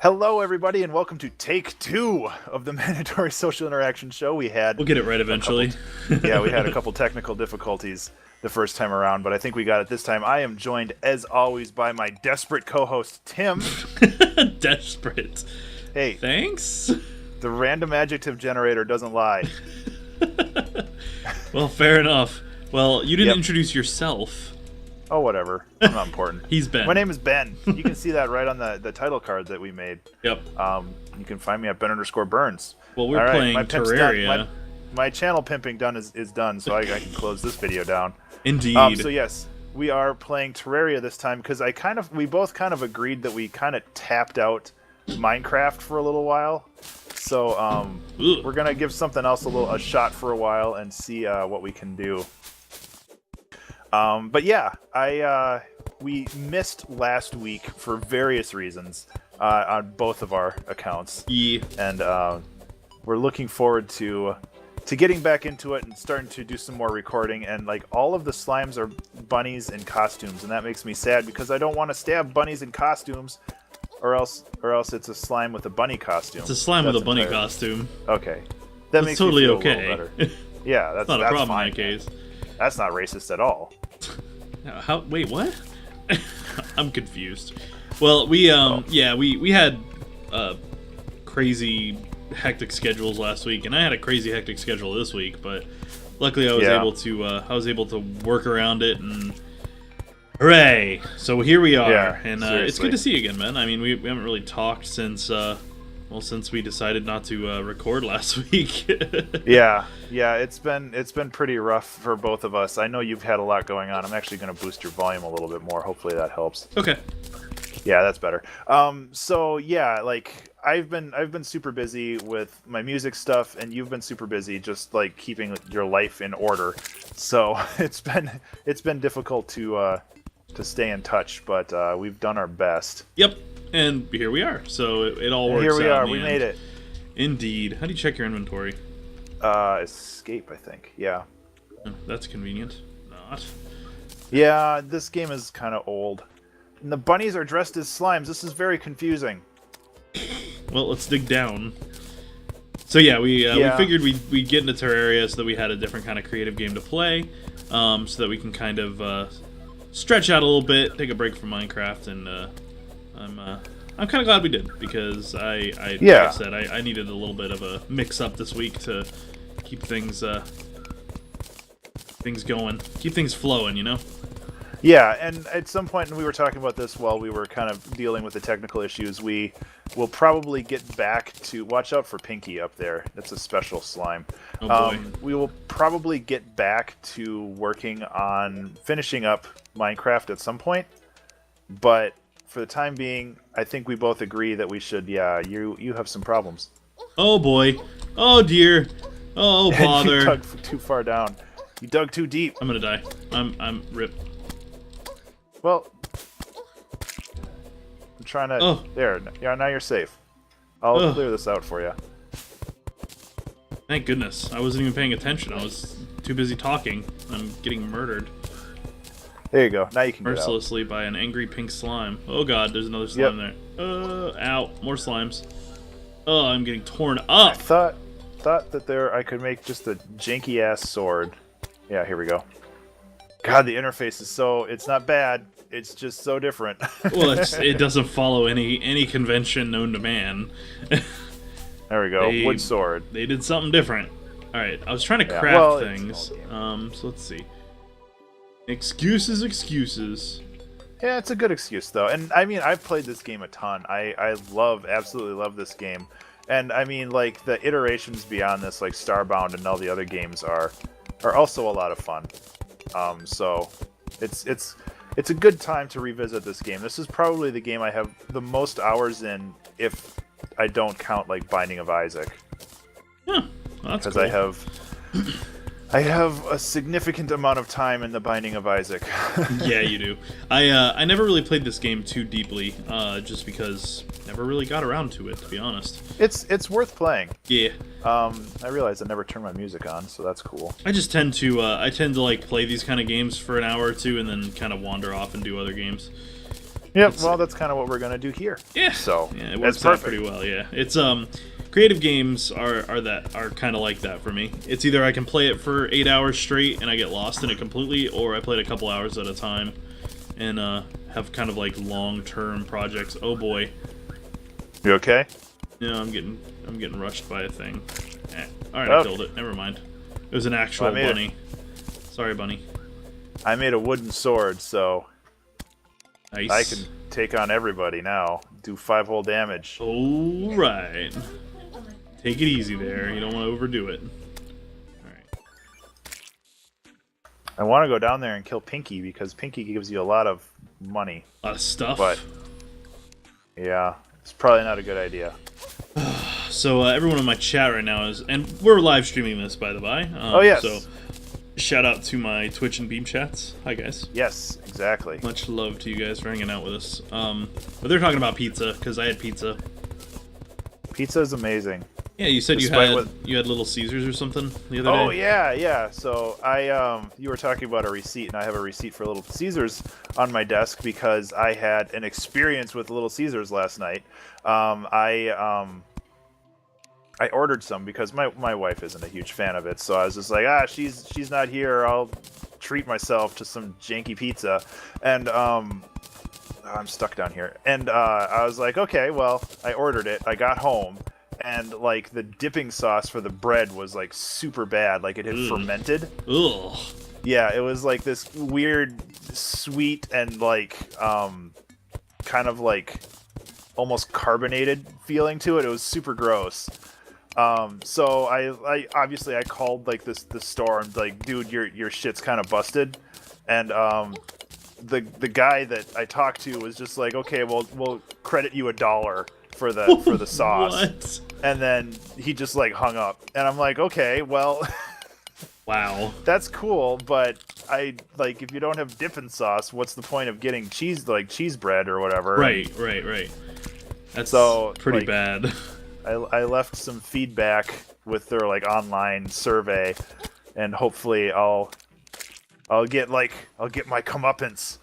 Hello, everybody, and welcome to Take 2 of the Mandatory Social Interaction Show. We'll get it right eventually. We had a couple technical difficulties the first time around, but I think we got it this time. I am joined, as always, by my desperate co-host, Tim. Desperate. Hey. Thanks? The random adjective generator doesn't lie. Well, fair enough. Well, you didn't introduce yourself. Oh, whatever. I'm not important. He's Ben. My name is Ben. You can see that right on the title card that we made. Yep. You can find me at Ben_Burns. Well, we're playing Terraria. My channel pimping is done, so I can close this video down. Indeed. So yes, we are playing Terraria this time because we both kind of agreed that we kind of tapped out Minecraft for a little while. So we're gonna give something else a shot for a while and see what we can do. But yeah, we missed last week for various reasons on both of our accounts. Yeah. And we're looking forward to getting back into it and starting to do some more recording. And like all of the slimes are bunnies in costumes, and that makes me sad because I don't want to stab bunnies in costumes, or else it's a slime with a bunny costume. It's a slime with a bunny costume. Okay, that makes totally me feel okay. a little better. Yeah, that's not a problem fine. in that case. That's not racist at all. Wait, what? I'm confused. Well, we had crazy hectic schedules last week, and I had a crazy hectic schedule this week, but luckily I was able to work around it, and hooray! So here we are, and it's good to see you again, man. I mean, we haven't really talked since we decided not to record last week. Yeah, it's been pretty rough for both of us. I know you've had a lot going on. I'm actually going to boost your volume a little bit more. Hopefully that helps. Okay. Yeah, that's better. So yeah, like I've been super busy with my music stuff, and you've been super busy just like keeping your life in order. So it's been difficult to stay in touch, but we've done our best. Yep. And here we are. So it all works out. Here we are. We made it. Indeed. How do you check your inventory? Escape, I think. Yeah. That's convenient. Not. Yeah, this game is kind of old. And the bunnies are dressed as slimes. This is very confusing. Well, let's dig down. So yeah, we figured we'd get into Terraria so that we had a different kind of creative game to play, so that we can kind of stretch out a little bit, take a break from Minecraft, and I'm kind of glad we did, because like I said, I needed a little bit of a mix-up this week to keep things going, keep things flowing, you know? Yeah, and at some point, and we were talking about this while we were kind of dealing with the technical issues, we will probably get back to... Watch out for Pinky up there. That's a special slime. Oh boy. We will probably get back to working on finishing up Minecraft at some point, but for the time being, I think we both agree that we should... Yeah, you have some problems. Oh boy. Oh dear. Oh bother. You dug too far down. You dug too deep. I'm gonna die. I'm ripped. Well, I'm trying to... Oh. There. Yeah, now you're safe. I'll clear this out for you. Thank goodness. I wasn't even paying attention. I was too busy talking. I'm getting murdered. There you go. Now you can get out. Mercilessly by an angry pink slime. Oh god, there's another slime there. Ow. More slimes. Oh, I'm getting torn up. I thought that I could make just a janky-ass sword. Yeah, here we go. God, the interface is it's not bad. It's just so different. Well, it doesn't follow any convention known to man. There we go. Wood sword. They did something different. Alright, I was trying to craft things. So let's see. Excuses. Yeah, it's a good excuse, though. And, I mean, I've played this game a ton. I absolutely love this game. And, I mean, like, the iterations beyond this, like Starbound and all the other games are also a lot of fun. So it's a good time to revisit this game. This is probably the game I have the most hours in, if I don't count like Binding of Isaac. Yeah, well, that's cool. Because I have a significant amount of time in the Binding of Isaac. Yeah, you do. I never really played this game too deeply, just because never really got around to it, to be honest. It's worth playing. Yeah. I realized I never turned my music on, so that's cool. I just tend to like play these kind of games for an hour or two, and then kind of wander off and do other games. Yep. Well, that's kind of what we're gonna do here. Yeah. So yeah, it works out pretty well. Yeah. It's creative games are kind of like that for me. It's either I can play it for 8 hours straight and I get lost in it completely, or I play it a couple hours at a time and have kind of like long-term projects. Oh boy. You okay? Yeah, I'm getting rushed by a thing. All right, I killed it. Never mind. It was an actual bunny. Sorry, bunny. I made a wooden sword, so nice. I can take on everybody now. Do 5 whole damage. All right. Take it easy there. You don't want to overdo it. All right. I want to go down there and kill Pinky because Pinky gives you a lot of money. A lot of stuff. But yeah, it's probably not a good idea. So everyone in my chat right now is, and we're live streaming this, by the by. Oh yes. So shout out to my Twitch and Beam chats. Hi guys. Yes, exactly. Much love to you guys for hanging out with us. But they're talking about pizza because I had pizza. Pizza is amazing. Yeah, you said you had Little Caesars or something the other day. Oh yeah. So you were talking about a receipt, and I have a receipt for Little Caesars on my desk because I had an experience with Little Caesars last night. I ordered some because my wife isn't a huge fan of it, so I was just like, she's not here. I'll treat myself to some janky pizza, and I'm stuck down here. And I was like, okay, well, I ordered it. I got home. And, like, the dipping sauce for the bread was, like, super bad. Like, it had fermented. Ugh. Yeah, it was, like, this weird, sweet, and, like, kind of, like, almost carbonated feeling to it. It was super gross. So I obviously I called, like, the store and, like, dude, your shit's kind of busted. And, the guy that I talked to was just like, okay, well, we'll credit you $1 for the sauce. What? And then he just like hung up, and I'm like, okay, well, wow, that's cool, but if you don't have dipping sauce, what's the point of getting cheese bread or whatever? Right. That's pretty bad. I left some feedback with their like online survey, and hopefully I'll get my comeuppance.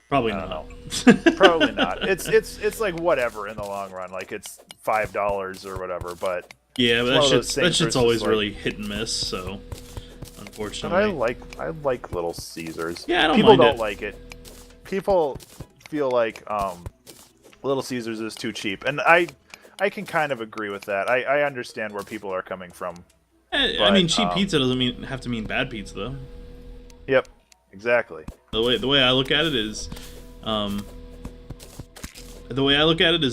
Probably I not. don't know. Probably not. It's like whatever in the long run. Like it's $5 or whatever. But yeah, but that shit's always like, really hit and miss. So unfortunately, but I like Little Caesars. Yeah, I don't People mind don't it. like it. People feel like Little Caesars is too cheap, and I can kind of agree with that. I understand where people are coming from. I mean, cheap pizza doesn't have to mean bad pizza, though. Yep, exactly. The way I look at it is,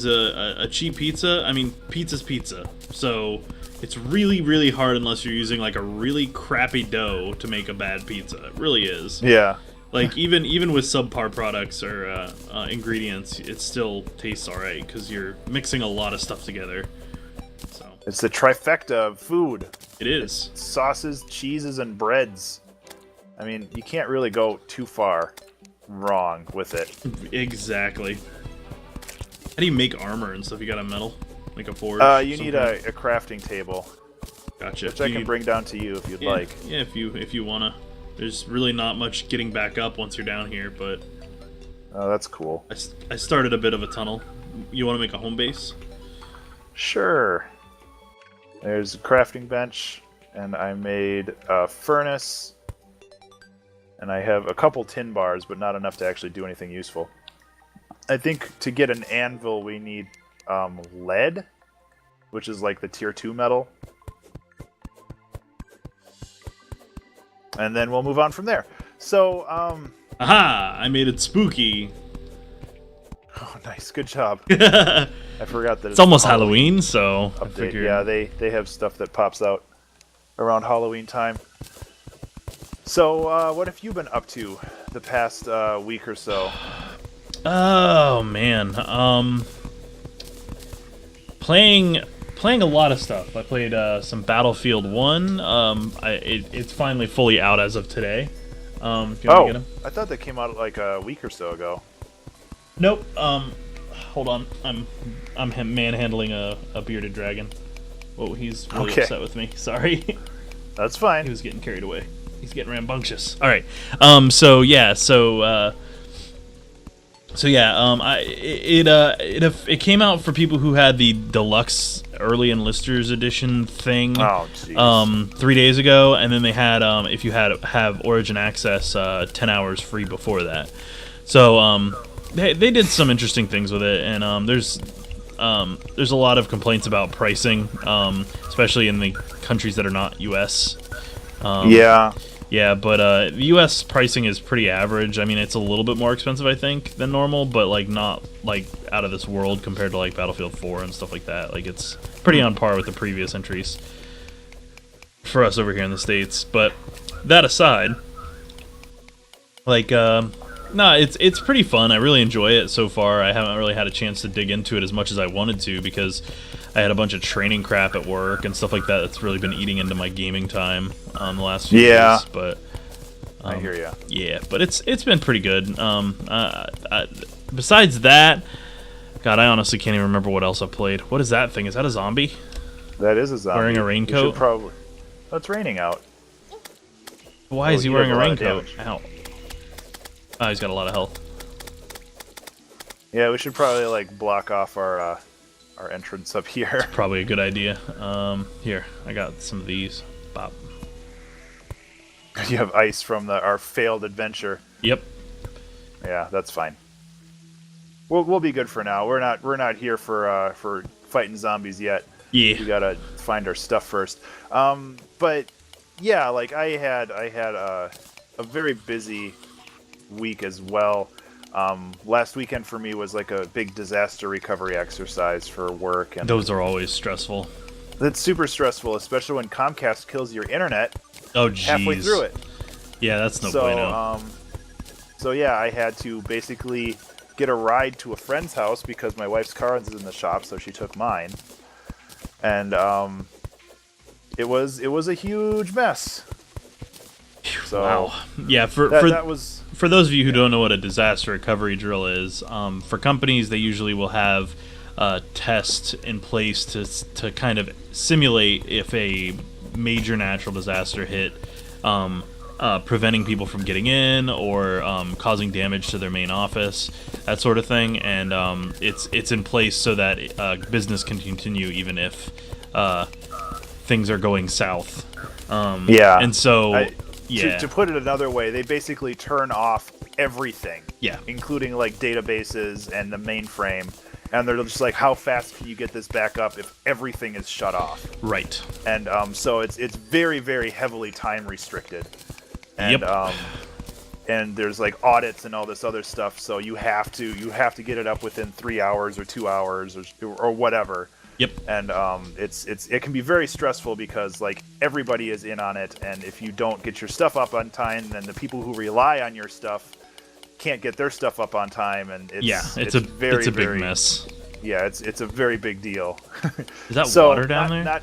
a cheap pizza. I mean, pizza's pizza, so it's really, really hard unless you're using like a really crappy dough to make a bad pizza. It really is. Yeah. Like even with subpar products or ingredients, it still tastes alright because you're mixing a lot of stuff together. So it's the trifecta of food. It is. It's sauces, cheeses, and breads. I mean, you can't really go too far wrong with it. Exactly. How do you make armor and stuff? You got a metal? Like a forge? You need a crafting table. Gotcha. Which I can bring down to you if you'd like. Yeah, if you wanna. There's really not much getting back up once you're down here, but... Oh, that's cool. I started a bit of a tunnel. You want to make a home base? Sure. There's a crafting bench, and I made a furnace. And I have a couple tin bars, but not enough to actually do anything useful. I think to get an anvil, we need lead, which is like the tier 2 metal. And then we'll move on from there. So, Aha! I made it spooky. Oh, nice. Good job. I forgot that it's almost Halloween, so I update. figured... Yeah, they have stuff that pops out around Halloween time. So, what have you been up to the past week or so? Oh man, playing a lot of stuff. I played some Battlefield 1. It's finally fully out as of today. Do you want to get him? I thought that came out like a week or so ago. Nope. Hold on. I'm manhandling a bearded dragon. Oh, he's really upset with me. Sorry. That's fine. He was getting carried away. He's getting rambunctious. All right. So So yeah, it came out for people who had the deluxe early enlisters edition thing. Oh, jeez. 3 days ago, and then they had if you have Origin access, 10 hours free before that. So they did some interesting things with it, and there's a lot of complaints about pricing, especially in the countries that are not U.S. Yeah. Yeah, but the U.S. pricing is pretty average. I mean, it's a little bit more expensive, I think, than normal, but like not like out of this world compared to like Battlefield 4 and stuff like that. Like it's pretty on par with the previous entries for us over here in the States. But that aside, like no, it's pretty fun. I really enjoy it so far. I haven't really had a chance to dig into it as much as I wanted to because I had a bunch of training crap at work and stuff like that that's really been eating into my gaming time the last few years. But I hear you. Yeah, but it's been pretty good. Besides that, God, I honestly can't even remember what else I played. What is that thing? Is that a zombie? That is a zombie. Wearing a raincoat? You should probably. Oh, it's raining out. Why is he wearing a raincoat? Damage. Ow. Oh, he's got a lot of health. Yeah, we should probably like block off our entrance up here. Probably a good idea. Here, I got some of these. Bop. You have ice from our failed adventure. Yep. Yeah, that's fine. We'll be good for now. We're not here for fighting zombies yet. Yeah. We gotta find our stuff first. But yeah, like I had a very busy week as well. Last weekend for me was like a big disaster recovery exercise for work, and those are always stressful. That's super stressful, especially when Comcast kills your internet. Oh, jeez. Halfway through it. Yeah, that's no bueno. So yeah, I had to basically get a ride to a friend's house because my wife's car is in the shop, so she took mine, and it was a huge mess. So wow. Yeah, for those of you who don't know what a disaster recovery drill is, for companies they usually will have a test in place to kind of simulate if a major natural disaster hit, preventing people from getting in or causing damage to their main office, that sort of thing, and it's in place so that business can continue even if things are going south. Yeah, and so. Yeah. To put it another way, they basically turn off everything. Yeah. Including like databases and the mainframe. And they're just like, how fast can you get this back up if everything is shut off? Right. And so it's very, very heavily time restricted. And yep. And there's like audits and all this other stuff, so you have to get it up within 3 hours or 2 hours or whatever. Yep. And it can be very stressful because like everybody is in on it, and if you don't get your stuff up on time, then the people who rely on your stuff can't get their stuff up on time, and it's a big mess. Yeah, it's a very big deal. Is that water down there?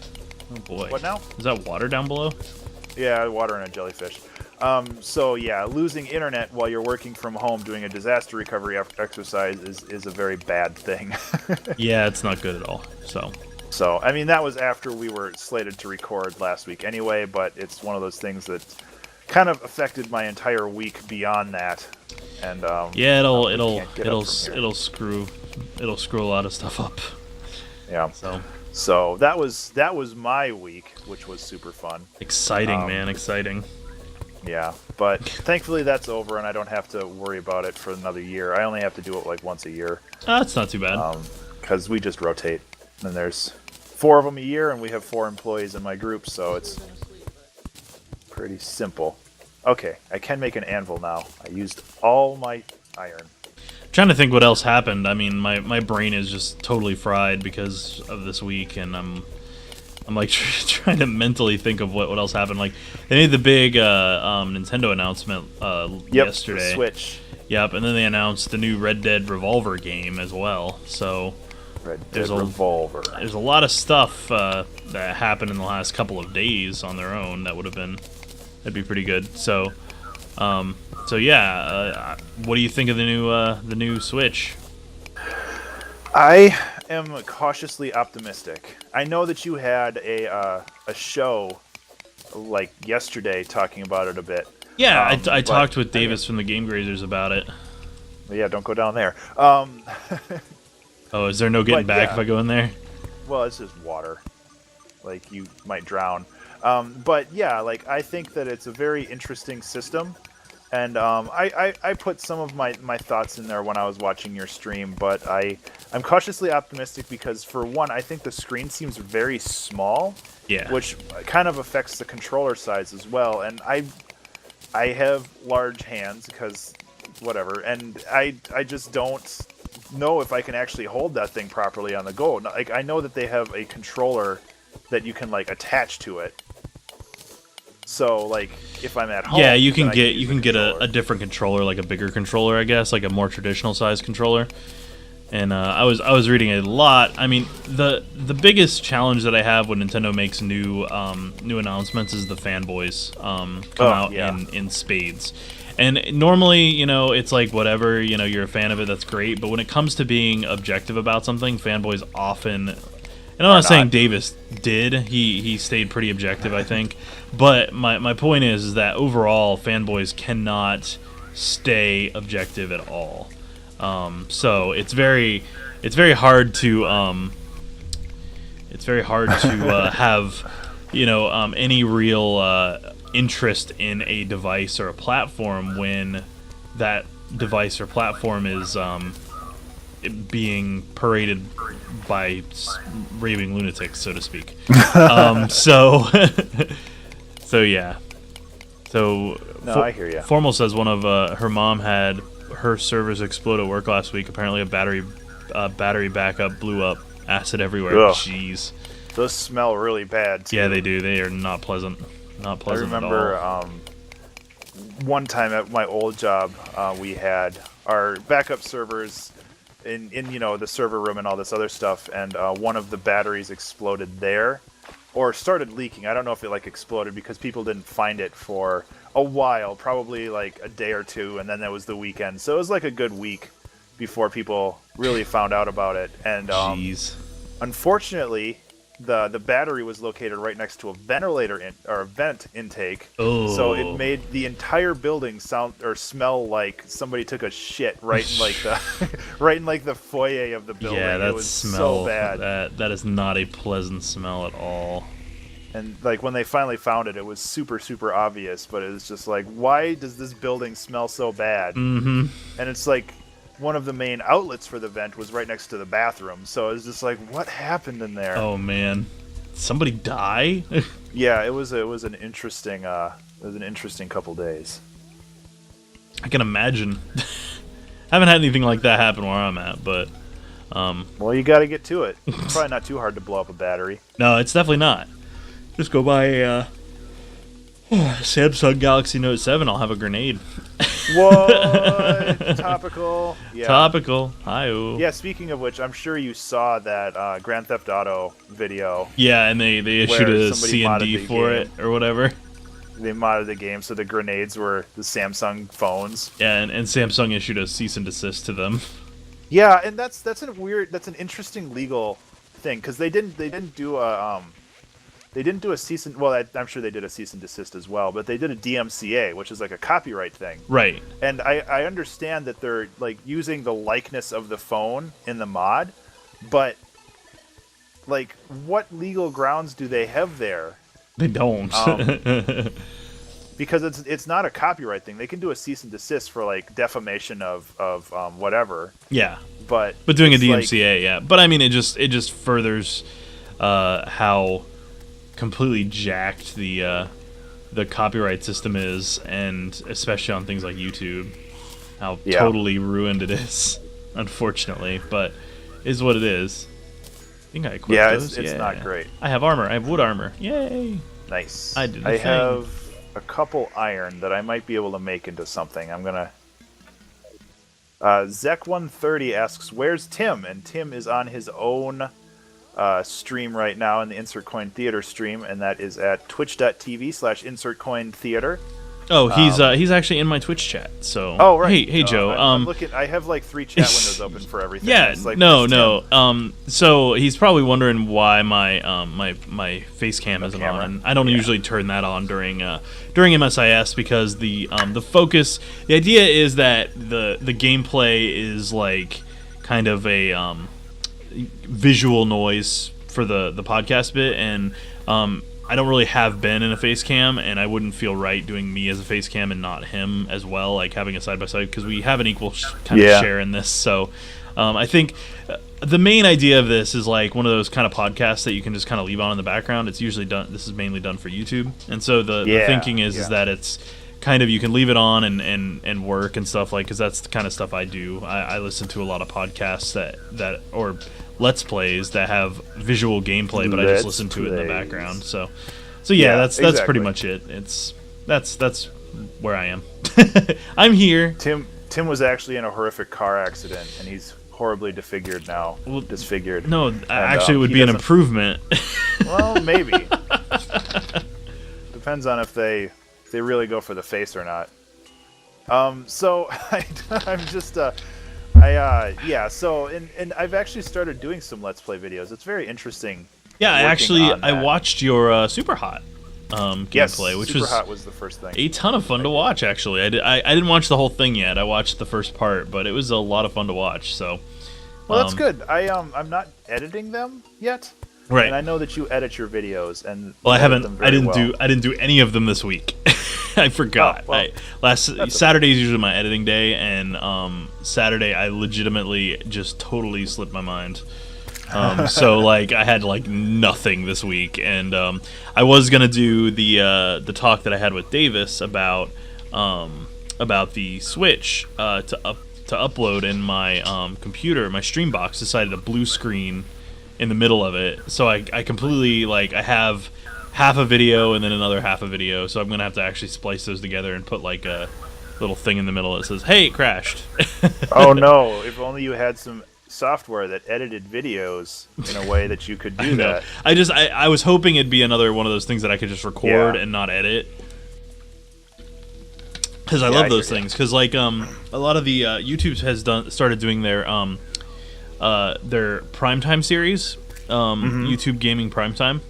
Oh boy. What now? Is that water down below? Yeah, water and a jellyfish. So yeah, losing internet while you're working from home doing a disaster recovery exercise is a very bad thing. Yeah, it's not good at all. So I mean, that was after we were slated to record last week anyway, but it's one of those things that kind of affected my entire week beyond that. And yeah, it'll screw a lot of stuff up. Yeah. So that was my week, which was super fun. Exciting, man, exciting. Yeah, but thankfully that's over, and I don't have to worry about it for another year. I only have to do it like once a year. That's not too bad. Because we just rotate, and there's 4 of them a year, and we have 4 employees in my group, so it's pretty simple. Okay, I can make an anvil now. I used all my iron. Trying to think what else happened. I mean, my brain is just totally fried because of this week, and I'm like trying to mentally think of what else happened. Like they made the big Nintendo announcement yesterday. The Switch. Yep, and then they announced the new Red Dead Revolver game as well. So Red Dead Revolver. There's a lot of stuff that happened in the last couple of days on their own that'd be pretty good. So yeah, what do you think of the new Switch? I am cautiously optimistic. I know that you had a show like yesterday talking about it a bit. Yeah, I talked with Davis from the Game Grazers about it. Yeah, don't go down there. Oh, is there no getting But back yeah. if I go in there? Well, it's just water. Like, you might drown. But yeah, like, I think that it's a very interesting system. And I put some of my thoughts in there when I was watching your stream, but I'm cautiously optimistic because, for one, I think the screen seems very small, Yeah. which kind of affects the controller size as well. And I have large hands because whatever, and I just don't know if I can actually hold that thing properly on the go. Like, I know that they have a controller that you can like attach to it. So like if I'm at home, Yeah, you then can I get use you the can get controller. a different controller, like a bigger controller, I guess, like a more traditional size controller. And I was reading a lot. I mean, the biggest challenge that I have when Nintendo makes new announcements is the fanboys come out in spades. And normally, you know, it's like whatever, you know, you're a fan of it, that's great. But when it comes to being objective about something, fanboys often, and I'm not saying Davis did. He stayed pretty objective, I think. But my point is that overall, fanboys cannot stay objective at all. So it's very hard to have, you know, any real interest in a device or a platform when that device or platform is being paraded by raving lunatics, so to speak. So so yeah. So No, I hear you. Formal says one of her mom had her servers explode at work last week. Apparently, a battery backup blew up. Acid everywhere. Ugh. Jeez. Those smell really bad too. Yeah, they do. They are not pleasant. Not pleasant at all. I remember one time at my old job, we had our backup servers in you know the server room and all this other stuff, and one of the batteries exploded there, or started leaking. I don't know if it like exploded because people didn't find it for a while, probably like a day or two, and then that was the weekend. So it was like a good week before people really found out about it. And Jeez. Unfortunately, the battery was located right next to a ventilator or a vent intake. Oh. So it made the entire building sound or smell like somebody took a shit right in like the right in like the foyer of the building. Yeah, that it was smell. so bad. That is not a pleasant smell at all. And like when they finally found it, it was super, super obvious. But it was just like, why does this building smell so bad? Mm-hmm. And it's like one of the main outlets for the vent was right next to the bathroom. So it was just like, what happened in there? Oh man, somebody die? Yeah, it was an interesting couple days. I can imagine. I haven't had anything like that happen where I'm at, but well, you got to get to it. It's probably not too hard to blow up a battery. No, it's definitely not. Just go buy a Samsung Galaxy Note 7. I'll have a grenade. What? Topical. Yeah. Topical. Hi-oh. Yeah, speaking of which, I'm sure you saw that Grand Theft Auto video. Yeah, and they issued a somebody CND for it or whatever. They modded the game so the grenades were the Samsung phones. Yeah, and Samsung issued a cease and desist to them. Yeah, and that's an interesting legal thing because they didn't do a cease and, well, I'm sure they did a cease and desist as well, but they did a DMCA, which is like a copyright thing. Right. And I understand that they're like using the likeness of the phone in the mod, but like what legal grounds do they have there? They don't. Because it's not a copyright thing. They can do a cease and desist for like defamation of whatever. Yeah. But doing a DMCA, yeah. But I mean, it just furthers how completely jacked the copyright system is, and especially on things like YouTube, how totally ruined it is, unfortunately. But is what it is. I think I equipped those. It's not great. I have armor. I have wood armor. Yay! Nice. I did the I thing. have a couple iron that I might be able to make into something. I'm gonna. Zek130 asks, "Where's Tim?" And Tim is on his own stream right now in the Insert Coin Theater stream, and that is at twitch.tv/InsertCoinTheater. Oh, he's actually in my Twitch chat. So oh right. Hey Joe. I'm looking. I have like 3 chat windows open for everything. Yeah. It's like, no. So he's probably wondering why my my face cam isn't camera. on, and I don't usually turn that on during MSIS because the focus. The idea is that the gameplay is like kind of a visual noise for the podcast bit, and I don't really have Ben in a face cam, and I wouldn't feel right doing me as a face cam and not him as well, like having a side by side, because we have an equal kind of share in this. So I think the main idea of this is like one of those kind of podcasts that you can just kind of leave on in the background. It's usually done. This is mainly done for YouTube, and so the thinking is that it's kind of you can leave it on and work and stuff, like, because that's the kind of stuff I do. I listen to a lot of podcasts that or Let's Plays that have visual gameplay, but I just listen to it in the background. So yeah, that's exactly. pretty much it. That's where I am. I'm here. Tim was actually in a horrific car accident, and he's horribly disfigured now. Disfigured. No, actually, it would be an improvement. Well, maybe. Depends on if they really go for the face or not. So I'm just so and I've actually started doing some Let's Play videos. It's very interesting. Yeah, I watched your Super Hot gameplay, which Super Hot was the first thing. A ton of fun to watch. Actually, I didn't watch the whole thing yet. I watched the first part, but it was a lot of fun to watch. So, well, that's good. I'm not editing them yet. Right. And I know that you edit your videos, and well, I didn't do any of them this week. I forgot. Oh, well, Saturday is usually my editing day, and Saturday I legitimately just totally slipped my mind. So like I had like nothing this week, and I was gonna do the talk that I had with Davis about the Switch to upload in my computer. My Streambox decided to blue screen in the middle of it, so I completely, like, I have half a video and then another half a video, so I'm gonna have to actually splice those together and put like a little thing in the middle that says, "Hey, it crashed." Oh no! If only you had some software that edited videos in a way that you could do that. I was hoping it'd be another one of those things that I could just record and not edit, because I love those things. Because like a lot of the YouTube has started doing their primetime series, YouTube Gaming Primetime.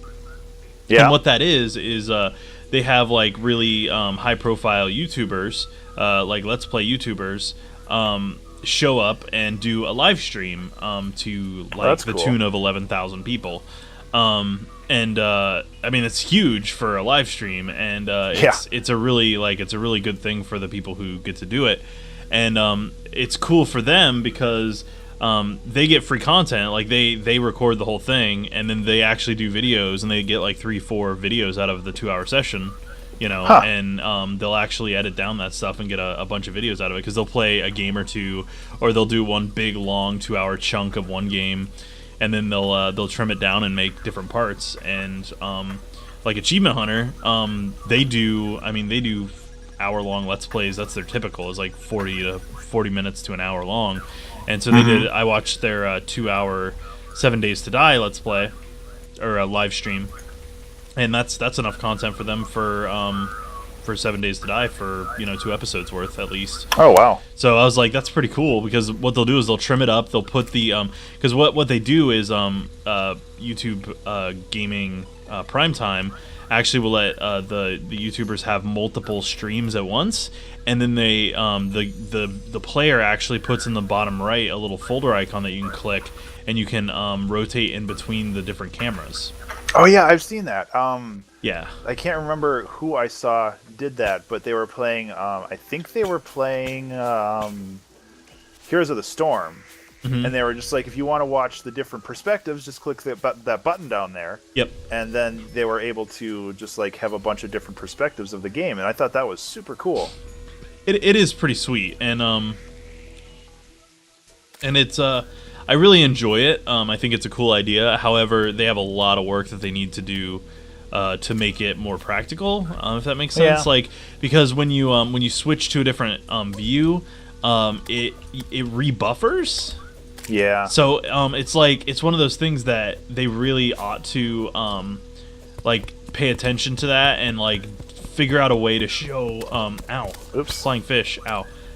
Yeah. And what that is they have like really high profile YouTubers, like Let's Play YouTubers, show up and do a live stream to like the tune of 11,000 people. I mean, it's huge for a live stream, and it's a really good thing for the people who get to do it, and it's cool for them because they get free content. Like they record the whole thing, and then they actually do videos, and they get like 3-4 videos out of the 2-hour session, and they'll actually edit down that stuff and get a bunch of videos out of it, because they'll play a game or two, or they'll do one big long 2-hour chunk of one game, and then they'll trim it down and make different parts. And like Achievement Hunter, they do hour-long Let's Plays. That's their typical, is like 40 minutes to an hour long. And so they did. I watched their 2-hour 7 Days to Die Let's Play, or a live stream, and that's enough content for them for 7 Days to Die for 2 episodes worth at least. Oh wow! So I was like, that's pretty cool, because what they'll do is they'll trim it up. They'll put the because what they do is YouTube Gaming Primetime actually will let the YouTubers have multiple streams at once, and then they the player actually puts in the bottom right a little folder icon that you can click, and you can rotate in between the different cameras. Oh yeah, I've seen that. Yeah, I can't remember who I saw did that, but they were playing. I think they were playing Heroes of the Storm. Mm-hmm. And they were just like, if you want to watch the different perspectives, just click that button down there. Yep. And then they were able to just like have a bunch of different perspectives of the game, and I thought that was super cool. It is pretty sweet, and it's I really enjoy it. I think it's a cool idea. However, they have a lot of work that they need to do to make it more practical, if that makes sense. Yeah. Like, because when you switch to a different view, it rebuffers. Yeah. So it's one of those things that they really ought to like pay attention to that, and like figure out a way to show Oops. flying fish,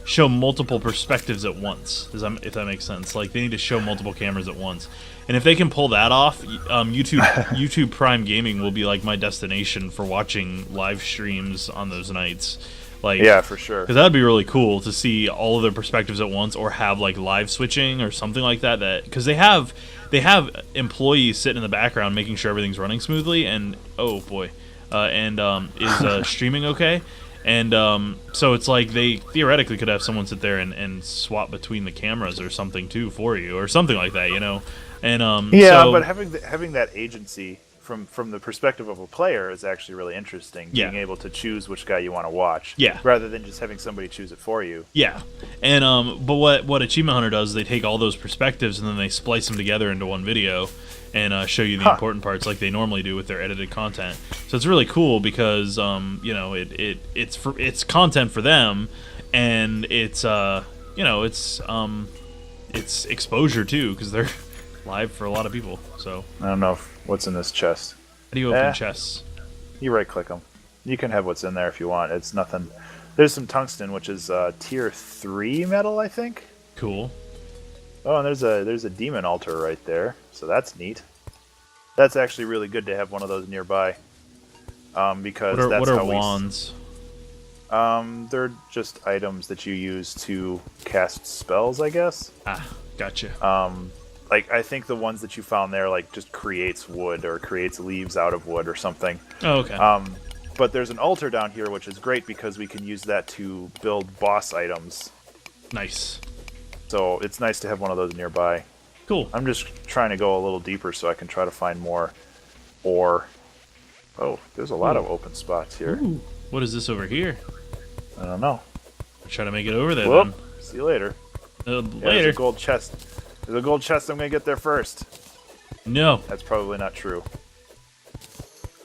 show multiple perspectives at once. If that makes sense. Like they need to show multiple cameras at once. And if they can pull that off, YouTube Prime Gaming will be like my destination for watching live streams on those nights. Like, yeah, for sure. Because that'd be really cool to see all of their perspectives at once, or have like live switching or something like that. Because they have employees sitting in the background making sure everything's running smoothly. And oh boy, is streaming okay? And so it's like they theoretically could have someone sit there and swap between the cameras or something too for you, or something like that, you know. And yeah, so, but having that agency from the perspective of a player is actually really interesting. Yeah. Being able to choose which guy you want to watch. Yeah. Rather than just having somebody choose it for you. Yeah. And but what Achievement Hunter does is they take all those perspectives and then they splice them together into one video and show you the important parts like they normally do with their edited content. So it's really cool because you know it's content for them, and it's it's exposure too, because they're live for a lot of people. So I don't know what's in this chest. how do you open chests? You right click them. You can have what's in there if you want. It's nothing. There's some tungsten, which is tier 3 metal, I think. Cool. Oh, and there's a demon altar right there, so that's neat. That's actually really good to have one of those nearby, because What are wands? They're just items that you use to cast spells, I guess. Ah, gotcha. Like I think the ones that you found there, like just creates wood or creates leaves out of wood or something. Oh, okay. But there's an altar down here, which is great because we can use that to build boss items. Nice. So it's nice to have one of those nearby. Cool. I'm just trying to go a little deeper so I can try to find more ore. Oh, there's a lot of open spots here. Ooh. What is this over here? I don't know. Try to make it over there. Whoop. See you later. Then. Yeah, Later. there's a gold chest. There's a gold chest. I'm gonna get there first. No. That's probably not true.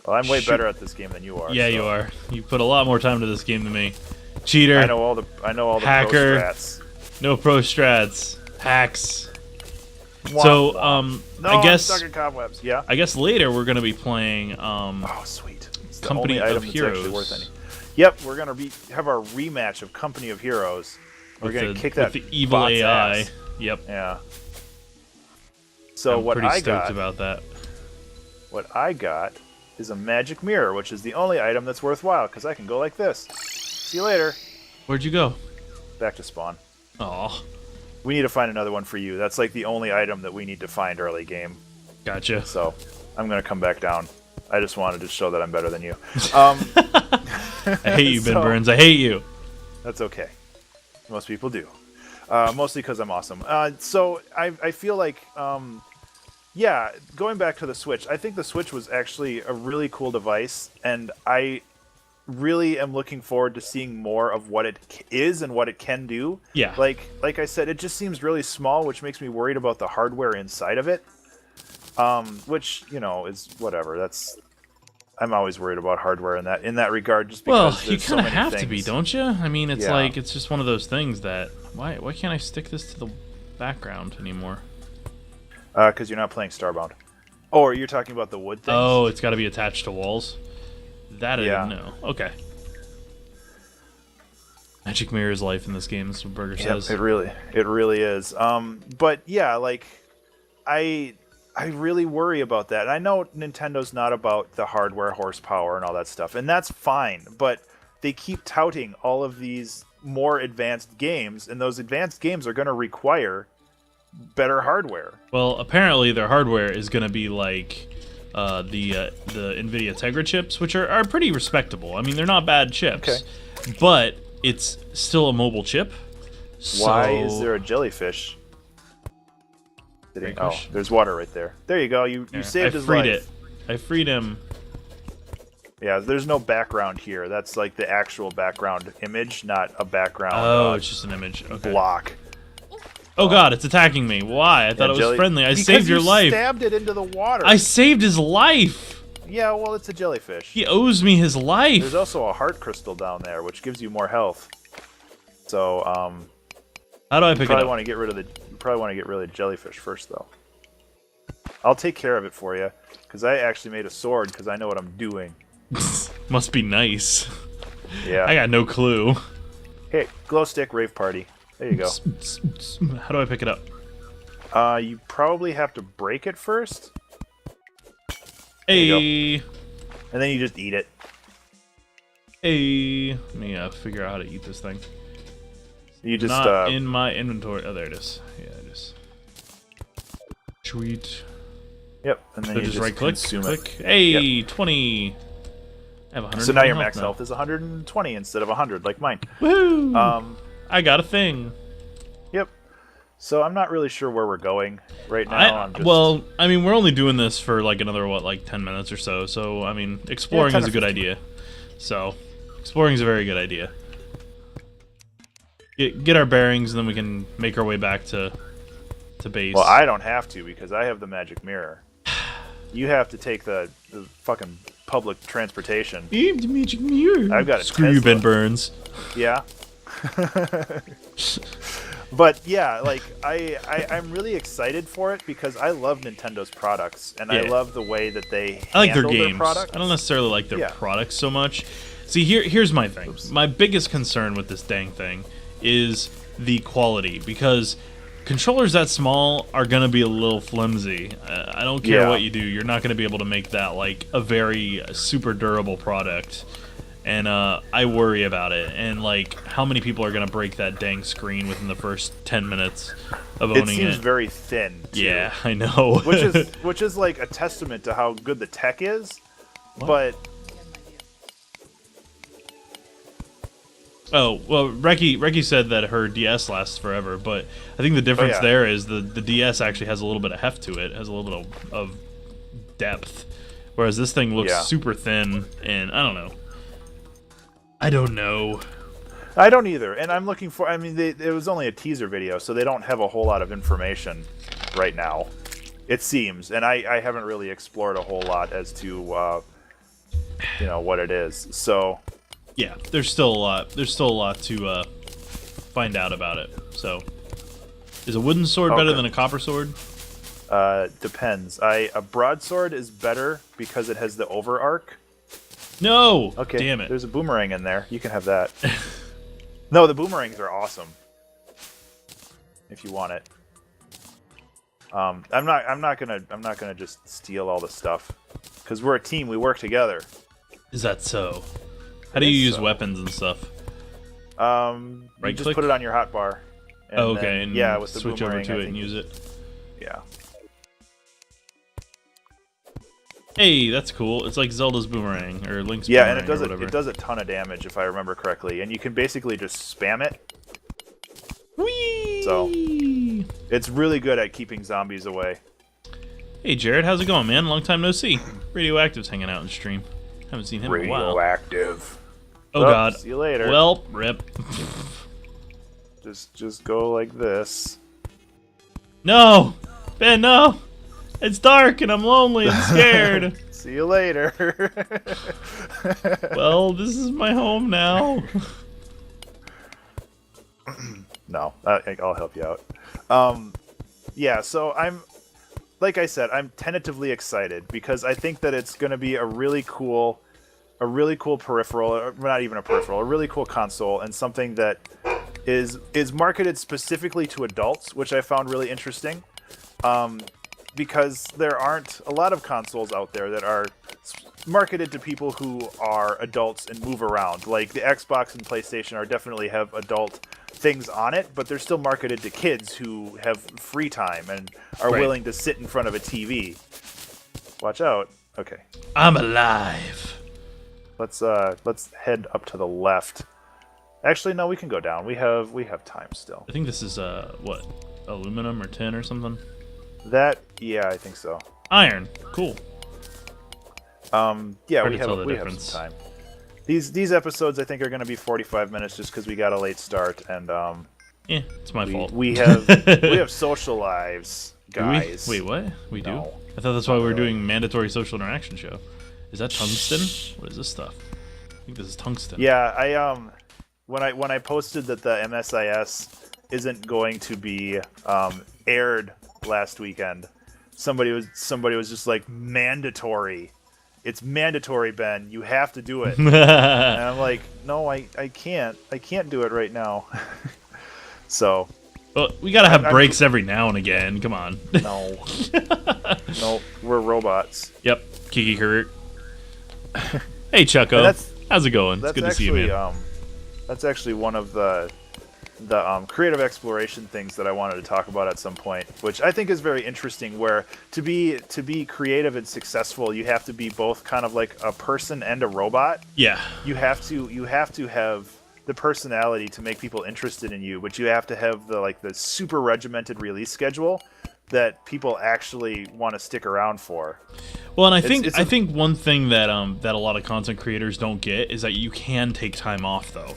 Well, I'm way better at this game than you are. Yeah, so. you are. You put a lot more time to this game than me. Cheater. I know all the Hacker. pro strats. No pro strats. Hacks. Womp So, womp. No, I guess I'm stuck in cobwebs. Yeah. I guess later we're gonna be playing Oh, sweet. It's the Company only item of that's Heroes. actually worth any. Yep, we're gonna have our rematch of Company of Heroes. We're gonna kick that with the evil bot's AI. ass. Yep. Yeah. So I'm what pretty I stoked got? about that. What I got is a magic mirror, which is the only item that's worthwhile because I can go like this. See you later. Where'd you go? Back to spawn. Oh, We need to find another one for you. That's like the only item that we need to find early game. gotcha. So I'm gonna come back down. I just wanted to show that I'm better than you. I hate you, Ben so- Burns. I hate you. That's okay. Most people do. Mostly because I'm awesome. So I feel like, yeah, going back to the Switch, I think the Switch was actually a really cool device, and I really am looking forward to seeing more of what it is and what it can do. Yeah. Like I said, it just seems really small, which makes me worried about the hardware inside of it. Which, you know, is whatever. I'm always worried about hardware in that regard, just because Well, you there's so kind of many have to things. be, don't you? I mean, it's Yeah. like it's just one of those things that why can't I stick this to the background anymore? Because you're not playing Starbound. Or you're talking about the wood things? Oh, it's got to be attached to walls. That I Yeah. didn't know. Okay. Magic mirror is life in this game. That's what Burger Yep, says. it really is. But yeah, like I really worry about that. And I know Nintendo's not about the hardware horsepower and all that stuff, and that's fine. But they keep touting all of these more advanced games, and those advanced games are going to require better hardware. Well, apparently their hardware is going to be like the NVIDIA Tegra chips, which are pretty respectable. I mean, they're not bad chips, but it's still a mobile chip. Why is there a jellyfish? Oh, there's water right there. There you go. You saved his life. I freed him. Yeah, there's no background here. That's like the actual background image, not a background Oh, it's just an image. Okay. block. Oh god, it's attacking me. Why? I thought it was friendly. I saved your life. Stabbed it into the water. I saved his life. Yeah, well, it's a jellyfish. He owes me his life. There's also a heart crystal down there, which gives you more health. So, how do I pick it probably up? want to get rid of you probably want to get rid of the jellyfish first, though. I'll take care of it for you, because I actually made a sword, because I know what I'm doing. Must be nice. Yeah. I got no clue. Hey, glow stick rave party. There you go. How do I pick it up? You probably have to break it first. Hey. And then you just eat it. Hey. Let me figure out how to eat this thing. You just not in my inventory. Oh, there it is. Yeah, just sweet. Yep, and then so you just right click. click. Hey, yep. 20. I have 100. So now your max health is 120 instead of 100, like mine. Woo! I got a thing. Yep. So I'm not really sure where we're going right now. Well, I mean, we're only doing this for like another, what, like 10 minutes or so. So, I mean, exploring is a good idea. So, exploring is a very good idea. Get our bearings, and then we can make our way back to base. Well, I don't have to because I have the magic mirror. You have to take the fucking public transportation. I have the magic mirror. I've got a Screw you, Ben Burns. Yeah. But yeah, like I'm really excited for it because I love Nintendo's products and I love the way that they I like their handle games. products. I don't necessarily like their products so much. See, here's my thing. My biggest concern with this dang thing is the quality, because controllers that small are gonna be a little flimsy. I don't care what you do, you're not gonna be able to make that like a very super durable product. And I worry about it, and like how many people are gonna break that dang screen within the first 10 minutes of owning it. It seems very thin too. Yeah, I know. which is like a testament to how good the tech is. What? But oh, well, Reki said that her DS lasts forever, but I think the difference there is the DS actually has a little bit of heft to it, has a little bit of depth, whereas this thing looks super thin, and I don't know. I don't know. I don't either, and I'm looking for. I mean, it was only a teaser video, so they don't have a whole lot of information right now. It seems, and I haven't really explored a whole lot as to you know what it is. So yeah, there's still a lot. There's still a lot to find out about it. So, is a wooden sword better than a copper sword? Depends. A broadsword is better because it has the over arc. No! Okay, damn it. There's a boomerang in there. You can have that. No, the boomerangs are awesome. If you want it. I'm not gonna just steal all the stuff. Because we're a team, we work together. Is that so? How do you use weapons and stuff? You just put it on your hotbar. Oh, okay, then, and with the switch over to it and use it. Yeah. Hey, that's cool. It's like Zelda's boomerang or Link's boomerang. Yeah, and it does a ton of damage if I remember correctly, and you can basically just spam it. Whee! So it's really good at keeping zombies away. Hey Jared, how's it going, man? Long time no see. Radioactive's hanging out in stream. Haven't seen him in a while. Radioactive. Oh god. See you later. Well, rip. just go like this. No! Ben, no! It's dark and I'm lonely and scared. See you later. Well, this is my home now. No, I'll help you out. Yeah, so like I said, I'm tentatively excited because I think that it's going to be a really cool peripheral, or not even a peripheral, a really cool console, and something that is marketed specifically to adults, which I found really interesting. Because there aren't a lot of consoles out there that are marketed to people who are adults and move around. Like the Xbox and PlayStation definitely have adult things on it, but they're still marketed to kids who have free time and are willing to sit in front of a TV. Watch out. Okay. I'm alive. Let's head up to the left. Actually, no, we can go down. We have time still. I think this is what, aluminum or tin or something. Yeah, I think so. Iron, cool. Yeah, we have some time. These episodes I think are going to be 45 minutes just because we got a late start and yeah, it's my fault. We have social lives, guys. Wait, what? We do? I thought that's why we were doing mandatory social interaction show. Is that tungsten? What is this stuff? I think this is tungsten. Yeah, I when I posted that the MSIS isn't going to be aired last weekend, somebody was just like mandatory, it's mandatory, Ben. You have to do it. And I'm like, no, I can't. I can't do it right now. So. Well, we gotta have breaks every now and again. Come on. No. No, we're robots. Yep. Kiki Kurt. Hey, Chucko. How's it going? It's good to see you, man. That's actually one of the creative exploration things that I wanted to talk about at some point, which I think is very interesting. Where to be creative and successful, you have to be both kind of like a person and a robot. Yeah. You have to have the personality to make people interested in you, but you have to have the super regimented release schedule that people actually want to stick around for. Well, and I think one thing that that a lot of content creators don't get is that you can take time off though.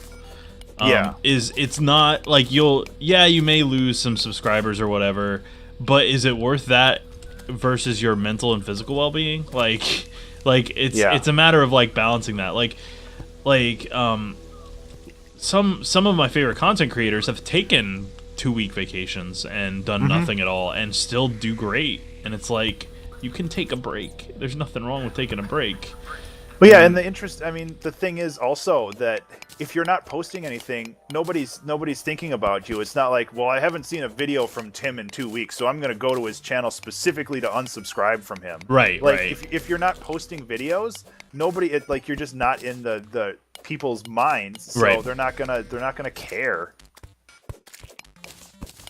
It's not like you may lose some subscribers or whatever, but is it worth that versus your mental and physical well-being? Like it's a matter of like balancing that. Some of my favorite content creators have taken 2-week vacations and done nothing at all and still do great. And it's like, you can take a break. There's nothing wrong with taking a break. But yeah, and the thing is also that if you're not posting anything, nobody's thinking about you. It's not like, well, I haven't seen a video from Tim in 2 weeks, so I'm going to go to his channel specifically to unsubscribe from him. Right, like, right. If you're not posting videos, you're just not in the people's minds, so they're not gonna care.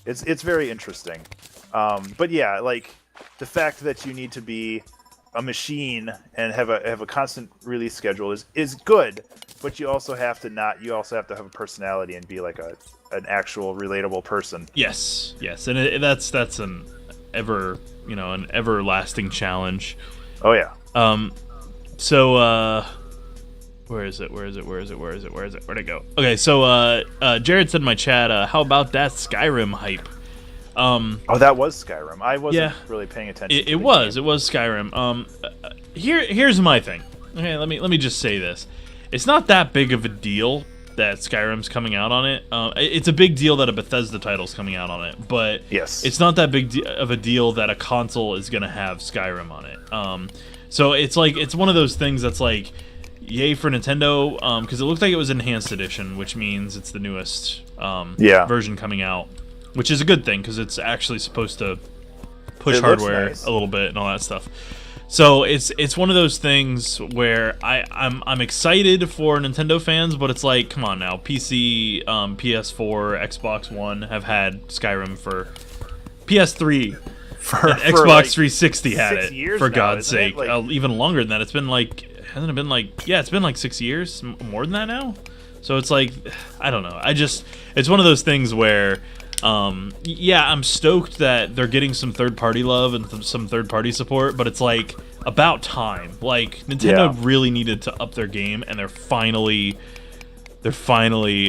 It's very interesting. But yeah, like the fact that you need to be a machine and have a constant release schedule is good, but you also have to have a personality and be like an actual relatable person. Yes, and that's an everlasting challenge. Oh yeah. So where is it? Where'd it go? Okay, so Jared said in my chat, how about that Skyrim hype? That was Skyrim. I wasn't really paying attention. It was Skyrim. Here's my thing. Okay, let me just say this. It's not that big of a deal that Skyrim's coming out on it. It's a big deal that a Bethesda title's coming out on it, but it's not that big of a deal that a console is gonna have Skyrim on it. So it's like, it's one of those things that's like, yay for Nintendo, because it looked like it was enhanced edition, which means it's the newest version coming out, which is a good thing because it's actually supposed to push hardware a little bit and all that stuff. So it's one of those things where I'm excited for Nintendo fans, but it's like, come on now, PC, PS4, Xbox One have had Skyrim for PS3. Xbox 360 had it, for God's sake. Even longer than that. It's been like, hasn't it been like, it's been like 6 years, more than that now. So it's like, I don't know. It's one of those things where, I'm stoked that they're getting some third-party love and some third-party support, but it's like about time. Like, Nintendo really needed to up their game, and they're finally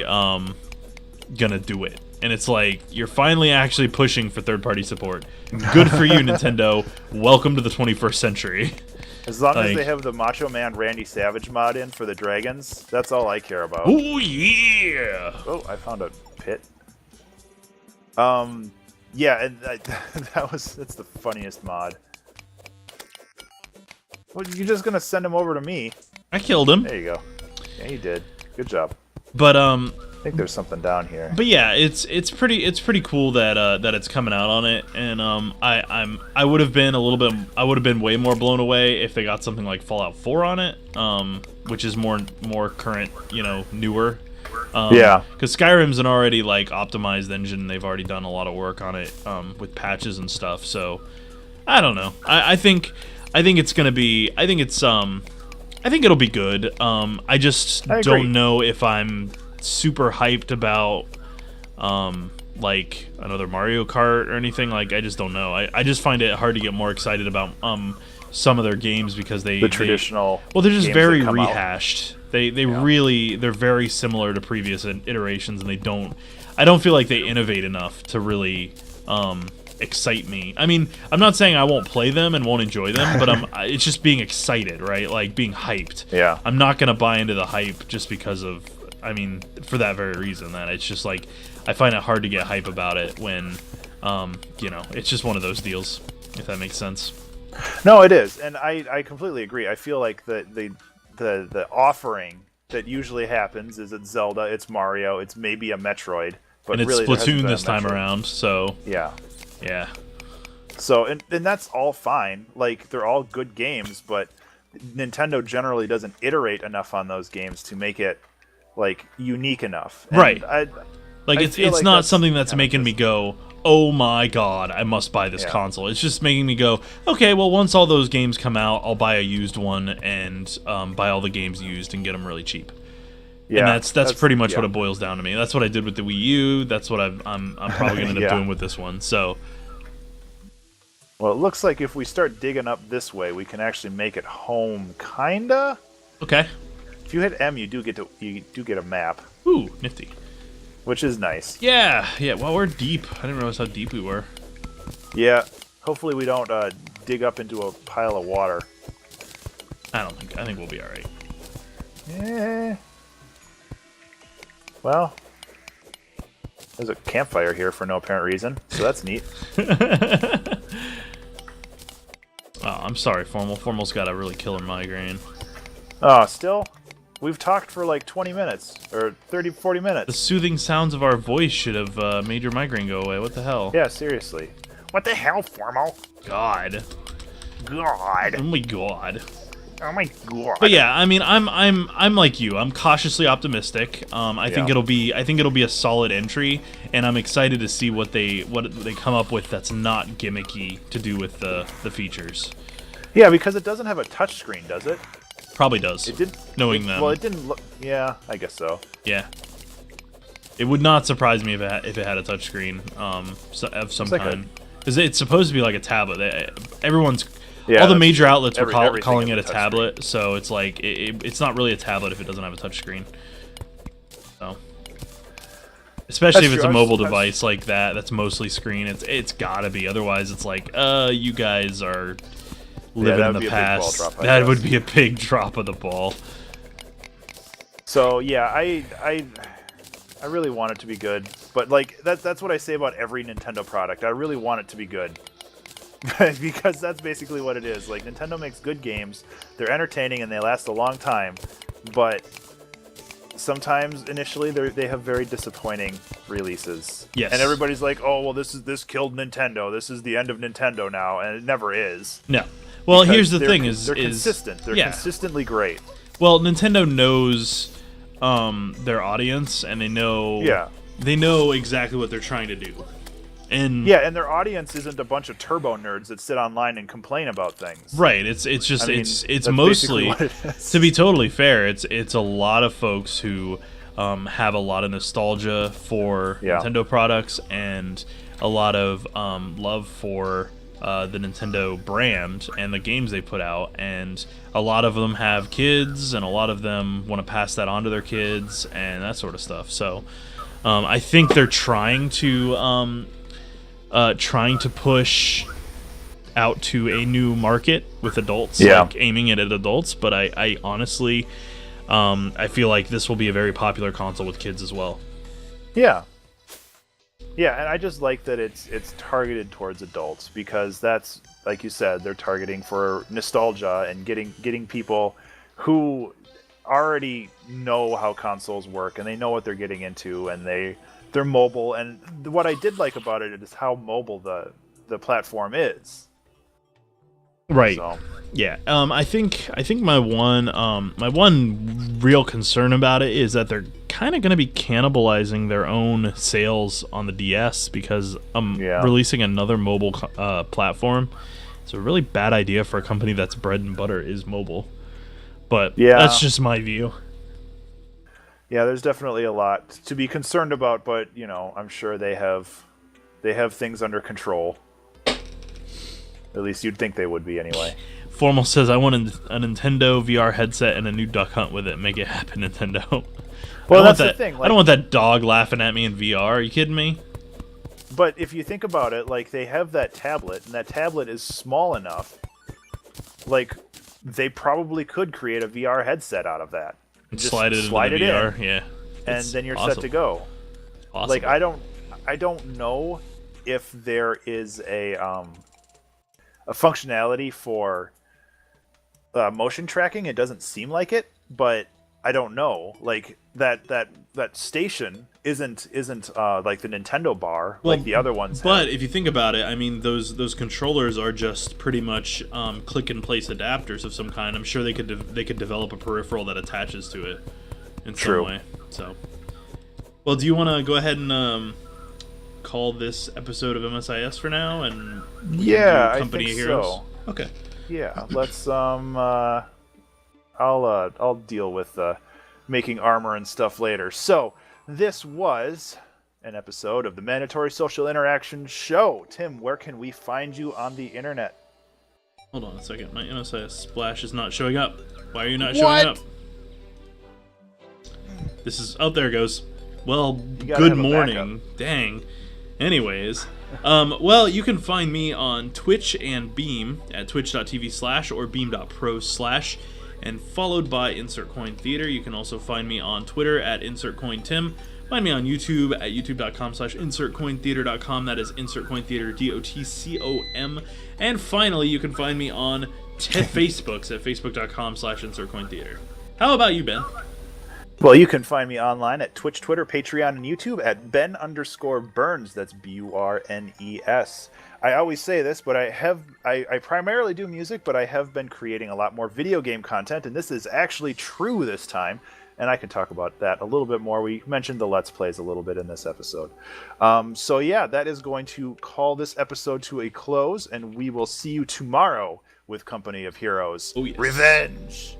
gonna do it. And it's like, you're finally actually pushing for third-party support. Good for you, Nintendo. Welcome to the 21st century. As long as they have the Macho Man Randy Savage mod in for the dragons, that's all I care about. Oh yeah! Oh, I found a pit. Yeah, and that's the funniest mod. Well, you're just gonna send him over to me. I killed him. There you go. Yeah, you did. Good job. But I think there's something down here. But yeah, it's pretty cool that it's coming out on it, and I would have been way more blown away if they got something like Fallout 4 on it, which is more current, newer. Because Skyrim's an already like optimized engine. They've already done a lot of work on it with patches and stuff. So I don't know. I think it's gonna be. I think it'll be good. I just don't know if I'm super hyped about like another Mario Kart or anything. Like, I just don't know. I just find it hard to get more excited about some of their games because the traditional. Well, they're just very rehashed. They're very similar to previous iterations, and I don't feel like they innovate enough to really excite me. I mean, I'm not saying I won't play them and won't enjoy them, but it's just being excited, right? Like being hyped. Yeah. I'm not gonna buy into the hype just because of, for that very reason, that it's just like, I find it hard to get hype about it when, it's just one of those deals, if that makes sense. No, it is, and I completely agree. I feel like the offering that usually happens is it's Zelda, it's Mario, it's maybe a Metroid, but And it's really there hasn't Splatoon been a this time Metroid. around, so Yeah. yeah. So and that's all fine. Like they're all good games, but Nintendo generally doesn't iterate enough on those games to make it like unique enough. And Right. I Like I it's feel like not that's something that's kind of making me just- go, "Oh my god, I must buy this Yeah. console." It's just making me go, "Okay, well once all those games come out, I'll buy a used one and buy all the games used and get them really cheap." Yeah, And that's pretty much yeah. what it boils down to me. That's what I did with the Wii U. That's what I'm probably gonna end up Yeah. doing with this one. So Well, it looks like if we start digging up this way, we can actually make it home, kinda. okay, If you hit M, you do get a map, ooh, nifty. which is nice. Yeah. Well, we're deep. I didn't realize how deep we were. Yeah. Hopefully we don't dig up into a pile of water. I think we'll be all right. Eh. Well, there's a campfire here for no apparent reason, so that's neat. Oh, I'm sorry, Formal. Formal's got a really killer migraine. Oh, still? We've talked for like 20 minutes, or 30, 40 The minutes. soothing sounds of our voice should have made your migraine go away. What the hell? Yeah, seriously. What the hell, Formal? God. God. Oh my god. Oh my god. But yeah, I mean, I'm like you. I'm cautiously optimistic. I think Yeah. it'll be a solid entry, and I'm excited to see what they come up with that's not gimmicky to do with the features. Yeah, because it doesn't have a touchscreen, does it? Probably does. It did. Knowing them. Well, it didn't look. Yeah, I guess so. Yeah. It would not surprise me if it had a touchscreen of some like kind. Because it's supposed to be like a tablet. Everyone's Yeah, all the that's major true. outlets are Everything calling is it a a tablet, so it's like it's not really a tablet if it doesn't have a touchscreen. So, especially That's if it's true. a mobile I was- device like that's mostly screen. It's gotta be. Otherwise, it's like you guys are living that in would the be a big ball past. drop, I That guess. would be a big drop of the ball. So yeah, I really want it to be good, but like that's what I say about every Nintendo product. I really want it to be good. Because that's basically what it is. Like Nintendo makes good games, they're entertaining and they last a long time, but sometimes initially they have very disappointing releases. Yes. And everybody's like, "Oh, well this killed Nintendo. This is the end of Nintendo now." And it never is. No. Well, Because here's the they're thing: con- is they're consistent. They're yeah. consistently great. Well, Nintendo knows their audience, and they know exactly what they're trying to do. And Yeah, and their audience isn't a bunch of turbo nerds that sit online and complain about things. right, it's just I mean, it's that's mostly, basically what it is. to be totally fair, it's a lot of folks who have a lot of nostalgia for Yeah. Nintendo products and a lot of love for the Nintendo brand and the games they put out, and a lot of them have kids, and a lot of them want to pass that on to their kids and that sort of stuff. So I think they're trying to push out to a new market with adults, Yeah. like aiming it at adults. But I honestly, I feel like this will be a very popular console with kids as well. Yeah. Yeah, and I just like that it's targeted towards adults because that's, like you said, they're targeting for nostalgia and getting people who already know how consoles work and they know what they're getting into, and they're mobile. And what I did like about it is how mobile the platform is. Right. So, Yeah. I think my one real concern about it is that they're kind of going to be cannibalizing their own sales on the DS because Yeah. releasing another mobile platform. It's a really bad idea for a company that's bread and butter is mobile. But Yeah. that's just my view. yeah, there's definitely a lot to be concerned about, but I'm sure they have things under control. At least you'd think they would be anyway. Formal says, I want a Nintendo VR headset and a new Duck Hunt with it. Make it happen, Nintendo. Well, I don't that's want the thing. I Like, don't want that dog laughing at me in VR. Are you kidding me? but if you think about it, like they have that tablet, and that tablet is small enough. Like they probably could create a VR headset out of that. Just Slide it into the VR. Yeah. and It's then you're awesome. set to go. Awesome. Like I don't know if there is a a functionality for motion tracking. It doesn't seem like it, but I don't know. Like that station isn't like the Nintendo bar like the other ones. But if you think about it, I mean, those controllers are just pretty much click and place adapters of some kind. I'm sure they could develop a peripheral that attaches to it in some way. So, well, do you want to go ahead and call this episode of MSIS for now? And yeah, Company I think of Heroes? so. Okay. Yeah, let's I'll deal with making armor and stuff later. So this was an episode of the Mandatory Social Interaction Show. Tim, where can we find you on the internet? Hold on a second. My MSIS splash is not showing up. Why are you not showing up? This is... Oh, there it goes. Well, good morning. Dang. Anyways, well, you can find me on Twitch and Beam at twitch.tv/ or beam.pro/ and followed by Insert Coin Theater. You can also find me on Twitter at InsertCoinTim. Find me on YouTube at youtube.com/InsertCoinTheater.com. That is Insert Coin Theater, DOTCOM. And finally, you can find me on Facebooks at facebook.com/InsertCoinTheater. How about you, Ben? Well, you can find me online at Twitch, Twitter, Patreon, and YouTube at Ben_Burns. That's BURNES. I always say this, but I primarily do music, but I have been creating a lot more video game content, and this is actually true this time, and I can talk about that a little bit more. We mentioned the Let's Plays a little bit in this episode. So yeah, that is going to call this episode to a close, and we will see you tomorrow with Company of Heroes. Oh, yes. Revenge!